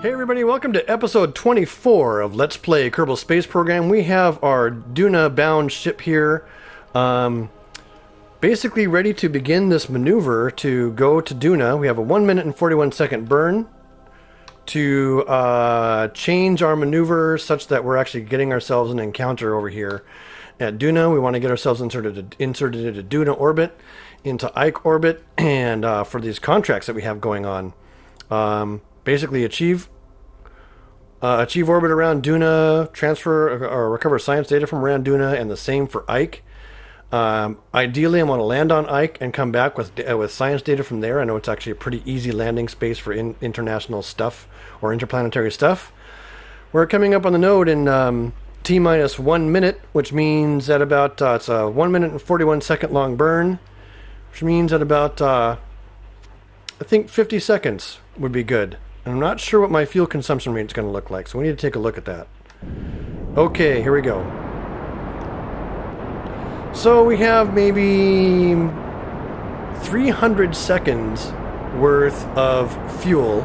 Hey everybody, welcome to episode 24 of Let's Play Kerbal Space Program. We have our Duna bound ship here, basically ready to begin this maneuver to go to Duna. We have a 1 minute and 41 second burn to change our maneuver such that we're actually getting ourselves an encounter over here at Duna. We want to get ourselves inserted into Duna orbit, into Ike orbit, and for these contracts that we have going on, basically achieve orbit around Duna, transfer or recover science data from around Duna, and the same for Ike. Ideally, I want to land on Ike and come back with science data from there. I know it's actually a pretty easy landing space for international stuff or interplanetary stuff. We're coming up on the node in T-minus 1 minute, which means at about, it's a 1 minute and 41 second long burn, which means at about, I think 50 seconds would be good. I'm not sure what my fuel consumption rate is going to look like, so we need to take a look at that. Okay, here we go. So we have maybe 300 seconds worth of fuel.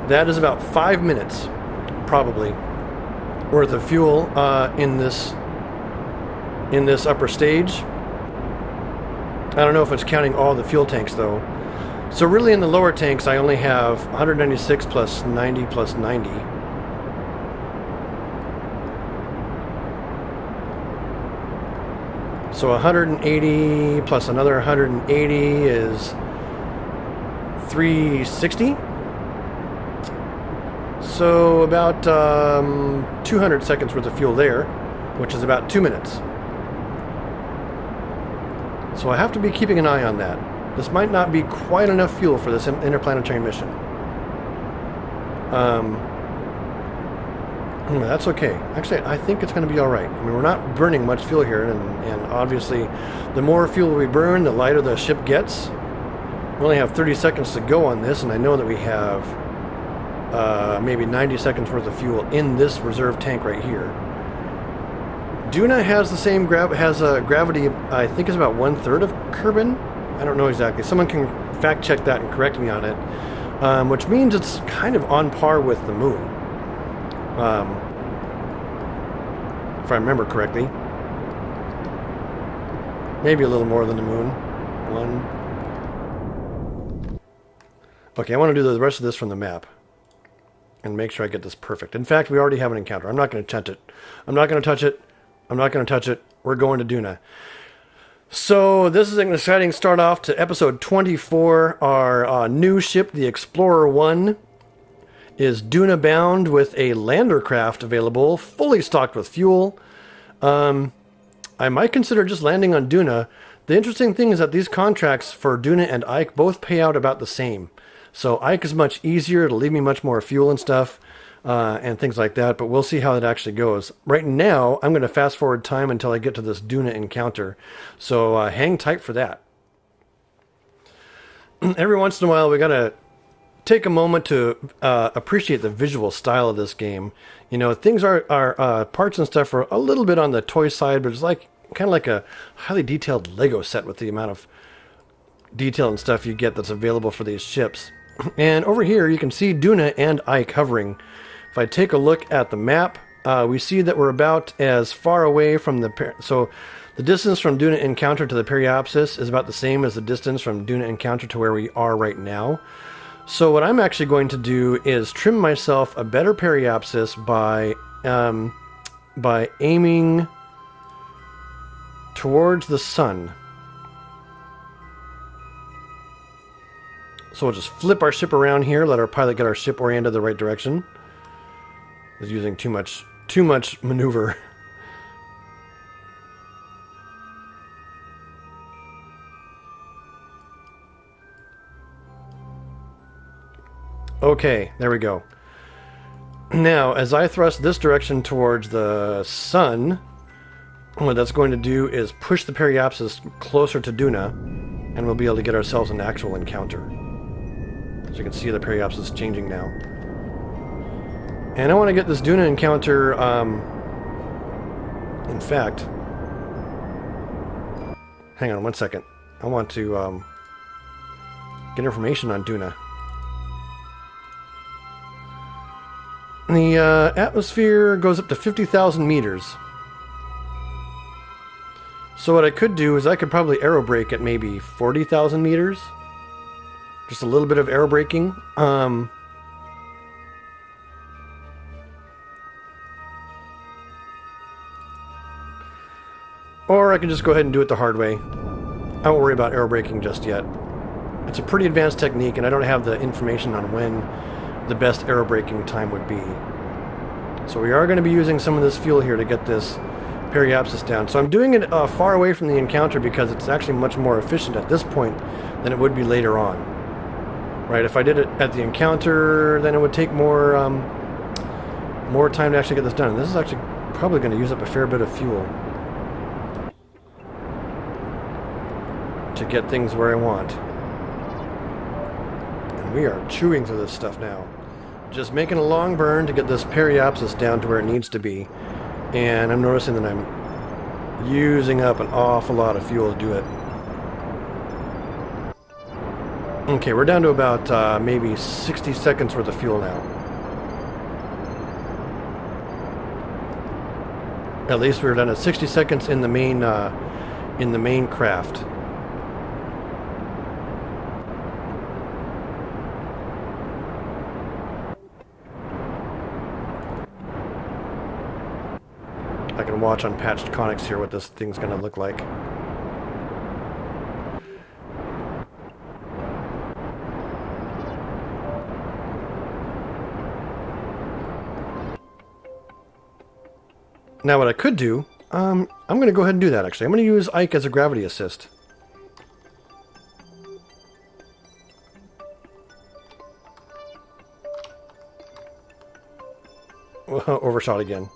That is about 5 minutes, probably, worth of fuel in this upper stage. I don't know if it's counting all the fuel tanks, though. So really in the lower tanks I only have 196 plus 90 plus 90. So 180 plus another 180 is 360. So about 200 seconds worth of fuel there, which is about 2 minutes. So I have to be keeping an eye on that. This might not be quite enough fuel for this interplanetary mission. That's okay. Actually, I think it's going to be alright. I mean, we're not burning much fuel here, and obviously the more fuel we burn, the lighter the ship gets. We only have 30 seconds to go on this, and I know that we have maybe 90 seconds worth of fuel in this reserve tank right here. Duna has the same gravity, I think is about 1/3 of Kerbal. I don't know exactly. Someone can fact check that and correct me on it, which means it's kind of on par with the moon, if I remember correctly. Maybe a little more than the moon. Okay, I want to do the rest of this from the map and make sure I get this perfect. In fact, we already have an encounter. I'm not going to touch it. I'm not going to touch it. I'm not going to touch it. We're going to Duna. So this is an exciting start off to episode 24. Our new ship, the Explorer 1, is Duna bound with a lander craft available, fully stocked with fuel. I might consider just landing on Duna. The interesting thing is that these contracts for Duna and Ike both pay out about the same. So Ike is much easier. It'll leave me much more fuel and stuff. And things like that, but we'll see how it actually goes. Right now, I'm going to fast forward time until I get to this Duna encounter, so hang tight for that. Every once in a while, we got to take a moment to appreciate the visual style of this game. You know, things are parts and stuff are a little bit on the toy side, but it's like kind of like a highly detailed Lego set with the amount of detail and stuff you get that's available for these ships. And over here, you can see Duna and Ike hovering. If I take a look at the map, we see that we're about as far away from so the distance from Duna Encounter to the Periapsis is about the same as the distance from Duna Encounter to where we are right now. So what I'm actually going to do is trim myself a better Periapsis by aiming towards the sun. So we'll just flip our ship around here, let our pilot get our ship oriented the right direction. Is using too much maneuver. Okay, there we go. Now, as I thrust this direction towards the sun, what that's going to do is push the Periapsis closer to Duna, and we'll be able to get ourselves an actual encounter. So you can see the Periapsis changing now. And I want to get this Duna encounter, in fact, hang on one second. I want to get information on Duna. The atmosphere goes up to 50,000 meters. So what I could do is I could probably aerobrake at maybe 40,000 meters. Just a little bit of aerobraking. Or I can just go ahead and do it the hard way. I won't worry about aerobraking just yet. It's a pretty advanced technique, and I don't have the information on when the best aerobraking time would be. So we are going to be using some of this fuel here to get this periapsis down. So I'm doing it far away from the encounter because it's actually much more efficient at this point than it would be later on. Right? If I did it at the encounter, then it would take more time to actually get this done. And this is actually probably going to use up a fair bit of fuel to get things where I want. And we are chewing through this stuff now. Just making a long burn to get this periapsis down to where it needs to be. And I'm noticing that I'm using up an awful lot of fuel to do it. Okay, we're down to about maybe 60 seconds worth of fuel now. At least we're down to 60 seconds in the main craft. I can watch on patched conics here what this thing's going to look like. Now what I could do, I'm going to go ahead and do that actually. I'm going to use Ike as a gravity assist. Overshot again.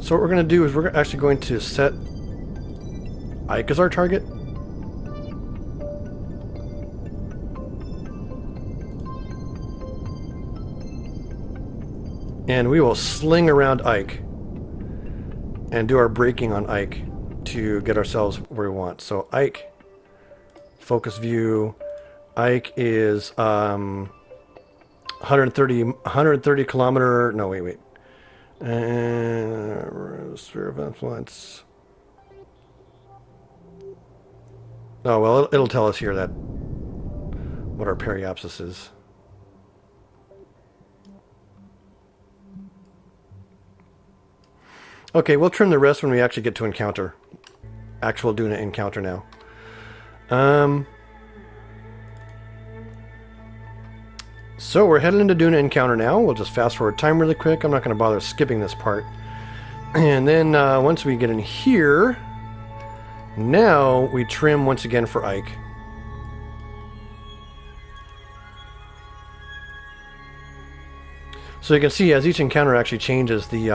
So what we're going to do is we're actually going to set Ike as our target. And we will sling around Ike and do our braking on Ike to get ourselves where we want. So Ike, focus view. Ike is 130 kilometer. No, wait. Sphere of influence. Oh well, it'll tell us here that what our periapsis is. Okay, we'll trim the rest when we actually get to encounter. Actual Duna encounter now. So we're heading into Duna encounter now. We'll just fast forward time really quick. I'm not going to bother skipping this part. And then once we get in here, now we trim once again for Ike. So you can see as each encounter actually changes, the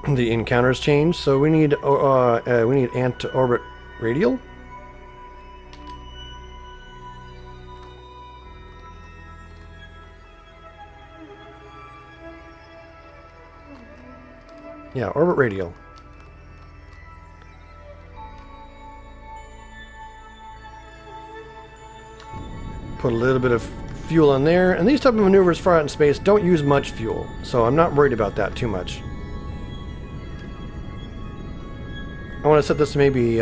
encounters change. So we need ant-to-orbit radial. Yeah, orbit radial. Put a little bit of fuel on there. And these type of maneuvers far out in space don't use much fuel. So I'm not worried about that too much. I want to set this to maybe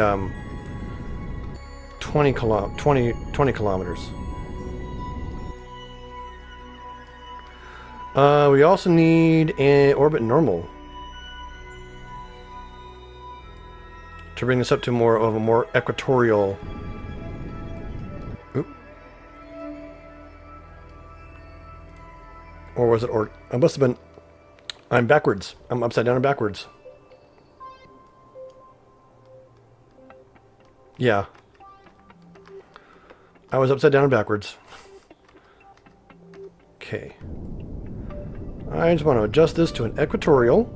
20 kilometers. We also need an orbit normal to bring this up to more of a more equatorial. Oop. Or was it? Or I must have been. I'm backwards. I'm upside down and backwards. Yeah. I was upside down and backwards. Okay. I just want to adjust this to an equatorial.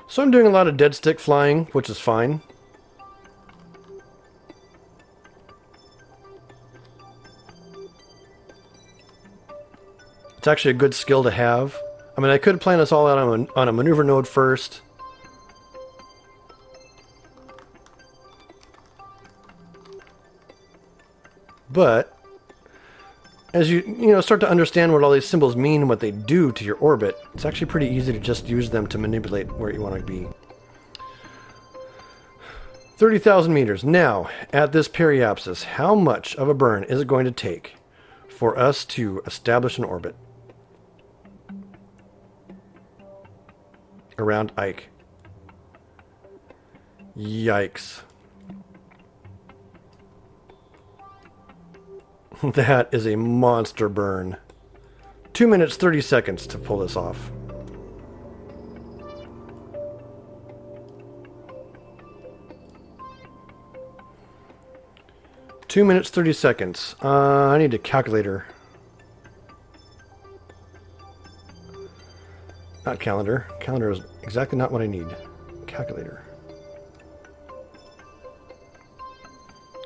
So I'm doing a lot of dead stick flying, which is fine. It's actually a good skill to have. I mean, I could plan this all out on a maneuver node first. but as you start to understand what all these symbols mean and what they do to your orbit, it's actually pretty easy to just use them to manipulate where you want to be. 30,000 meters. Now, at this periapsis, how much of a burn is it going to take for us to establish an orbit around Ike? Yikes. That is a monster burn. 2 minutes, 30 seconds to pull this off. Two minutes, 30 seconds. I need a calculator. Not calendar. Calendar is exactly not what I need. Calculator.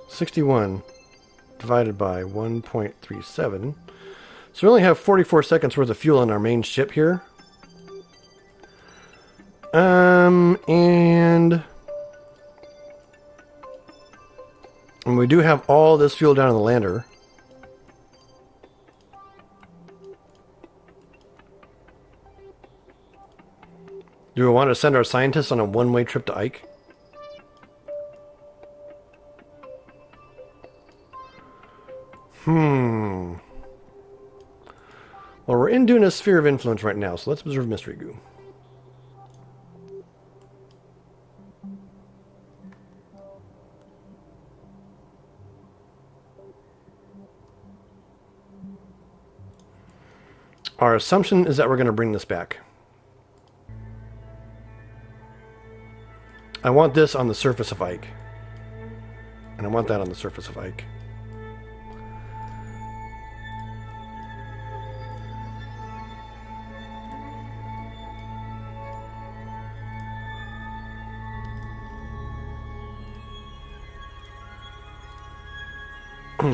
61 divided by 1.37. So we only have 44 seconds worth of fuel on our main ship here. And we do have all this fuel down on the lander. Do we want to send our scientists on a one-way trip to Ike? Well, we're in Duna's sphere of influence right now, so let's observe mystery goo. Our assumption is that we're going to bring this back. I want this on the surface of Ike. And I want that on the surface of Ike.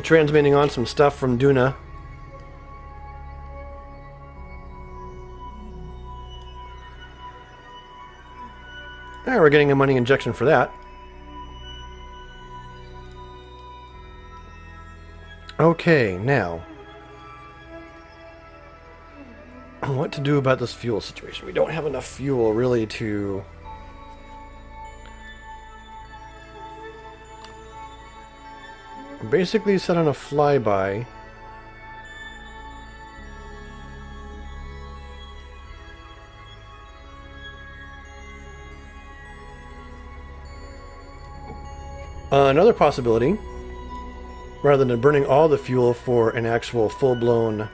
Transmitting on some stuff from Duna. Alright, we're getting a money injection for that. Okay, now. What to do about this fuel situation? We don't have enough fuel really to... basically set on a flyby. Another possibility, rather than burning all the fuel for an actual full-blown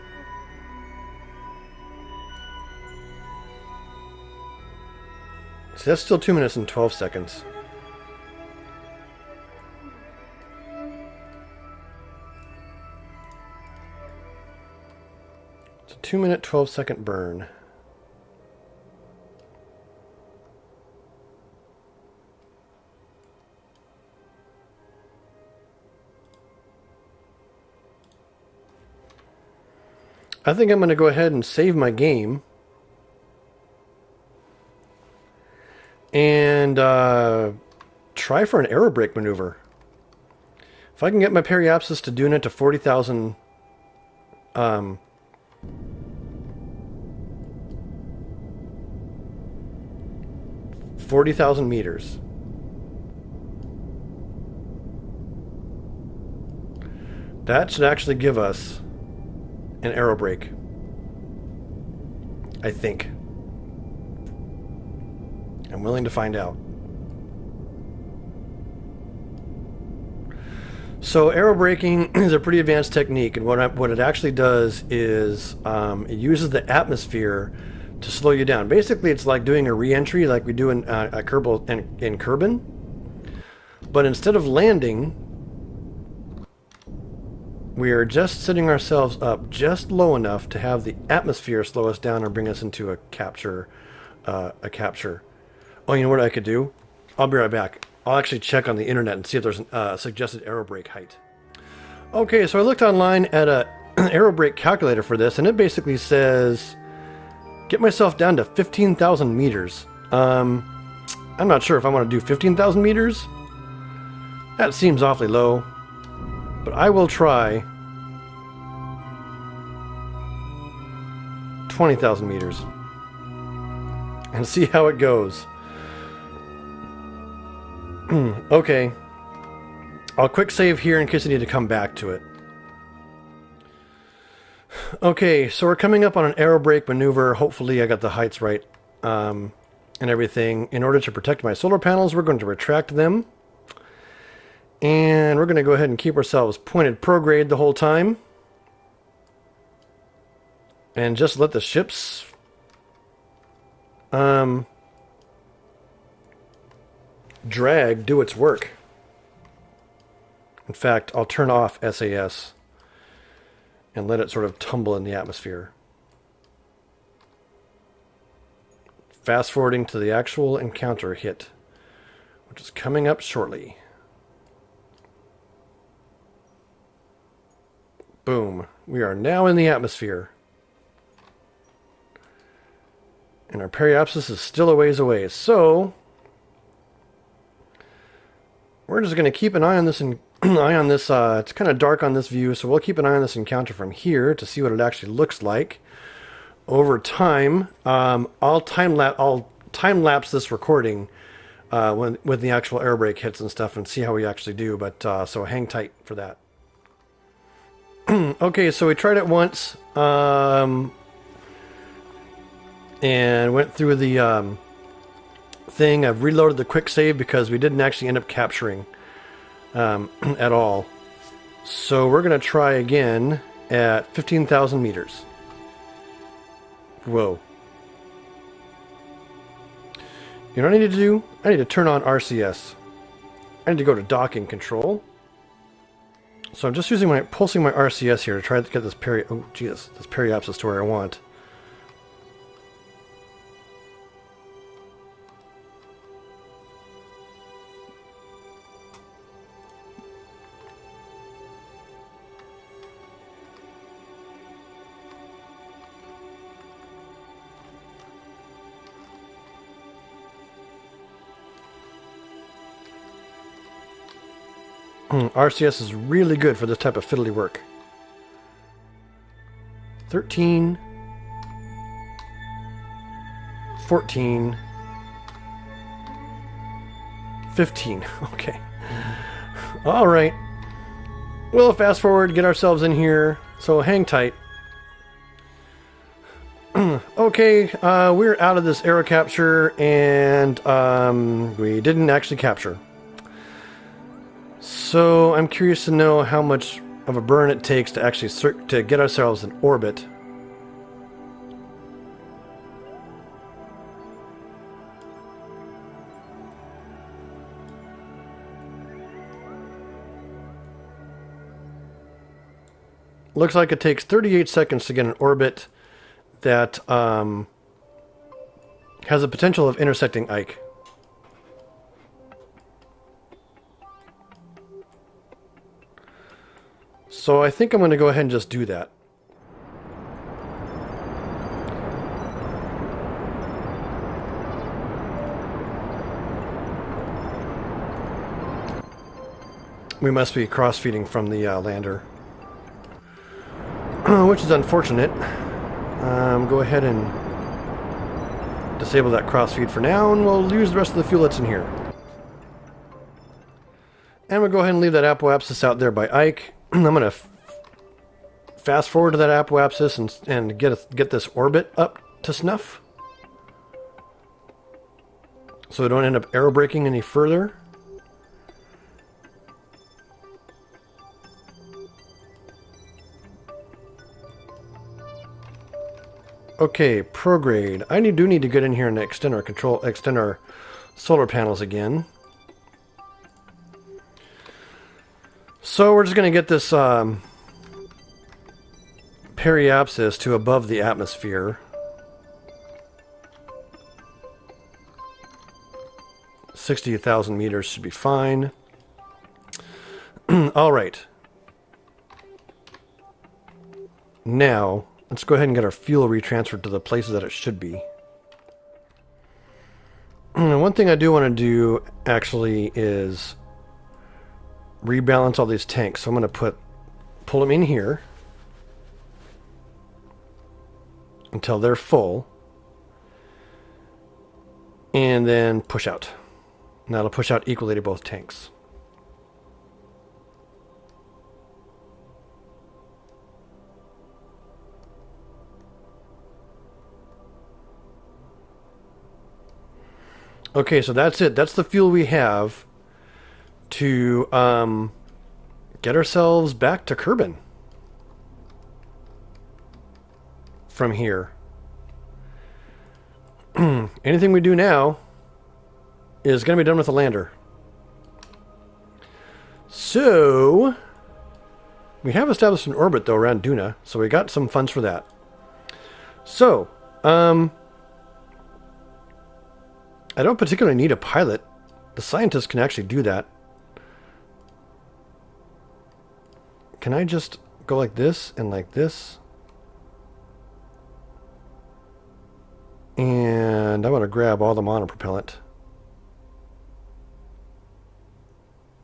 so that's still 2 minutes and 12 seconds. It's a 2 minute 12 second burn. I think I'm going to go ahead and save my game and try for an aerobrake maneuver. If I can get my periapsis to Duna to 40,000 40,000 meters. That should actually give us an aerobrake, I think. I'm willing to find out. So aerobraking is a pretty advanced technique, and what it actually does is it uses the atmosphere to slow you down. Basically, it's like doing a re-entry like we do in Kerbal in Kerbin, but instead of landing, we are just setting ourselves up just low enough to have the atmosphere slow us down or bring us into a capture. Oh, you know what I could do? I'll be right back. I'll actually check on the internet and see if there's a suggested aerobrake height. Okay, so I looked online at an aerobrake calculator for this, and it basically says, get myself down to 15,000 meters. I'm not sure if I want to do 15,000 meters. That seems awfully low. But I will try 20,000 meters and see how it goes. Okay. I'll quick save here in case I need to come back to it. Okay, so we're coming up on an aero brake maneuver. Hopefully I got the heights right and everything. In order to protect my solar panels, we're going to retract them. And we're going to go ahead and keep ourselves pointed prograde the whole time. And just let the ships drag do its work. In fact, I'll turn off SAS and let it sort of tumble in the atmosphere. Fast forwarding to the actual encounter hit, which is coming up shortly. Boom. We are now in the atmosphere. And our periapsis is still a ways away. So we're just going to keep an eye on this it's kind of dark on this view, so we'll keep an eye on this encounter from here to see what it actually looks like over time. I'll time lapse this recording when the actual air brake hits and stuff and see how we actually do, but so hang tight for that. Okay, so we tried it once and went through the thing. I've reloaded the quick save because we didn't actually end up capturing at all. So we're going to try again at 15,000 meters. Whoa. You know what I need to do? I need to turn on RCS. I need to go to docking control. So I'm just pulsing my RCS here to try to get this periapsis to where I want. RCS is really good for this type of fiddly work. 13, 14, 15. Okay. All right. We'll fast forward, get ourselves in here. So hang tight. Okay, we're out of this aero capture, and we didn't actually capture. So I'm curious to know how much of a burn it takes to actually to get ourselves in orbit. Looks like it takes 38 seconds to get an orbit that has a potential of intersecting Ike. So I think I'm going to go ahead and just do that. We must be cross-feeding from the lander, which is unfortunate. Go ahead and disable that cross-feed for now, and we'll use the rest of the fuel that's in here. And we'll go ahead and leave that apoapsis out there by Ike. I'm going to fast forward to that apoapsis and get this orbit up to snuff, so we don't end up aerobraking any further. Okay, prograde. I do need to get in here and extend our solar panels again. So we're just going to get this periapsis to above the atmosphere. 60,000 meters should be fine. All right. Now, let's go ahead and get our fuel retransferred to the places that it should be. One thing I do want to do, actually, is rebalance all these tanks. So I'm going to pull them in here until they're full, and then push out. And that'll push out equally to both tanks. Okay, so that's it. That's the fuel we have to get ourselves back to Kerbal from here. Anything we do now is going to be done with the lander. So we have established an orbit though around Duna, so we got some funds for that. So I don't particularly need a pilot. The scientists can actually do that. Can I just go like this and like this? And I want to grab all the monopropellant.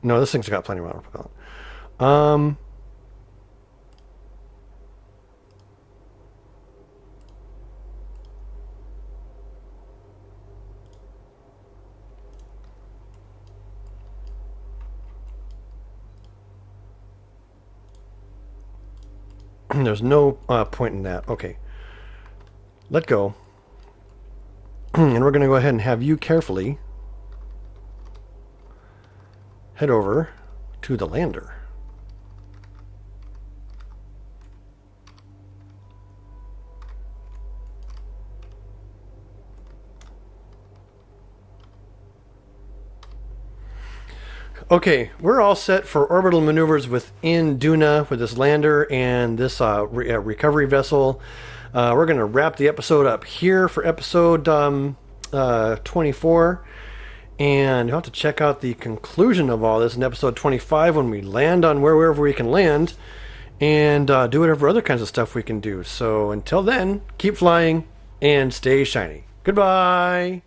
No, this thing's got plenty of monopropellant. There's no point in that. Okay. Let go. And we're going to go ahead and have you carefully head over to the lander. Okay, we're all set for orbital maneuvers within Duna with this lander and this recovery vessel. We're going to wrap the episode up here for episode 24. And you'll have to check out the conclusion of all this in episode 25 when we land on wherever we can land and do whatever other kinds of stuff we can do. So until then, keep flying and stay shiny. Goodbye!